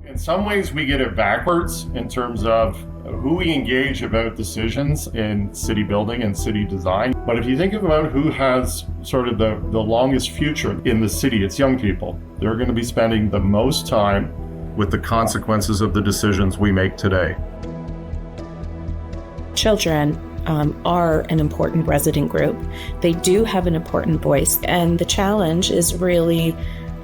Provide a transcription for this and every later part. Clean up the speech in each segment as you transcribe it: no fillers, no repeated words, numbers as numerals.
In some ways, we get it backwards in terms of who we engage about decisions in city building and city design. But if you think about who has sort of the longest future in the city, it's young people. They're going to be spending the most time with the consequences of the decisions we make today. Children are an important resident group. They do have an important voice. And the challenge is really,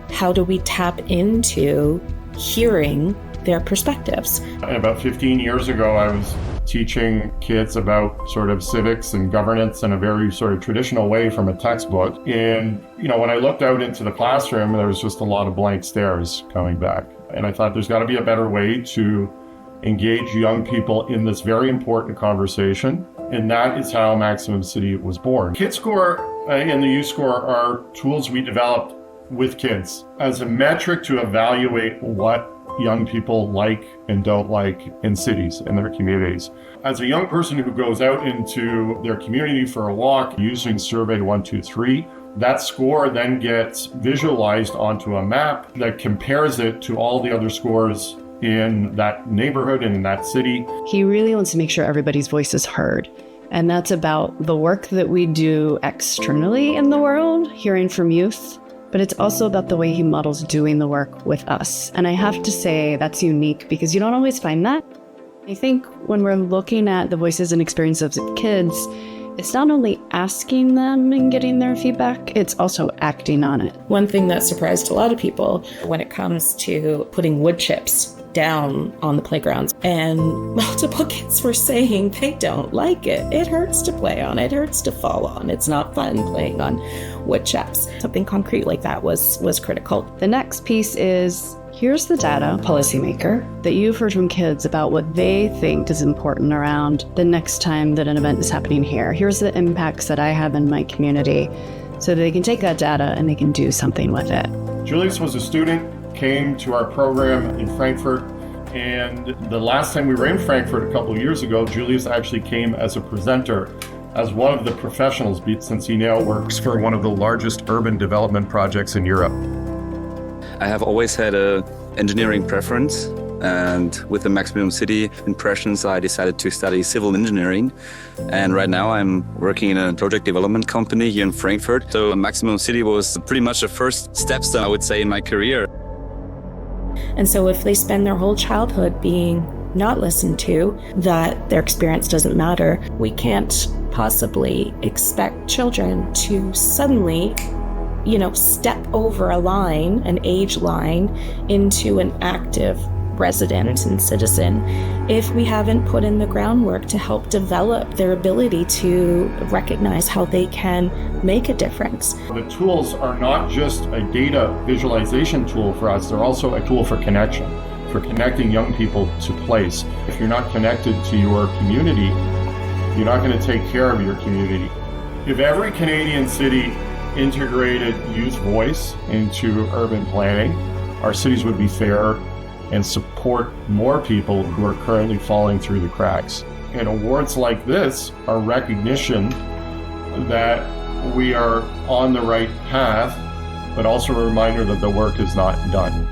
how do we tap into hearing their perspectives? And about 15 years ago, I was teaching kids about sort of civics and governance in a very sort of traditional way from a textbook. And, when I looked out into the classroom, there was just a lot of blank stares coming back. And I thought there's got to be a better way to engage young people in this very important conversation. And that is how Maximum City was born. Kid Score and the Youth Score are tools we developed with kids as a metric to evaluate what young people like and don't like in cities, in their communities. As a young person who goes out into their community for a walk using Survey 123, that score then gets visualized onto a map that compares it to all the other scores in that neighborhood and in that city. He really wants to make sure everybody's voice is heard. And that's about the work that we do externally in the world, hearing from youth. But it's also about the way he models doing the work with us. And I have to say that's unique because you don't always find that. I think when we're looking at the voices and experiences of kids, it's not only asking them and getting their feedback, it's also acting on it. One thing that surprised a lot of people when it comes to putting wood chips down on the playgrounds, and multiple kids were saying they don't like it. It hurts to play on, it hurts to fall on. It's not fun playing on wood chips. Something concrete like that was critical. The next piece is, here's the data, policymaker, that you've heard from kids about what they think is important around the next time that an event is happening here. Here's the impacts that I have in my community, so that they can take that data and they can do something with it. Julius was a student, came to our program in Frankfurt, and the last time we were in Frankfurt a couple of years ago, Julius actually came as a presenter, as one of the professionals, since he now works for one of the largest urban development projects in Europe. I have always had an engineering preference, and with the Maximum City impressions, I decided to study civil engineering. And right now I'm working in a project development company here in Frankfurt. So Maximum City was pretty much the first stepstone, I would say, in my career. And so if they spend their whole childhood being not listened to, that their experience doesn't matter, we can't possibly expect children to suddenly step over a line, an age line, into an active resident and citizen if we haven't put in the groundwork to help develop their ability to recognize how they can make a difference. The tools are not just a data visualization tool for us, they're also a tool for connection, for connecting young people to place. If you're not connected to your community, you're not going to take care of your community. If every Canadian city integrated youth voice into urban planning, our cities would be fairer and support more people who are currently falling through the cracks. And awards like this are recognition that we are on the right path, but also a reminder that the work is not done.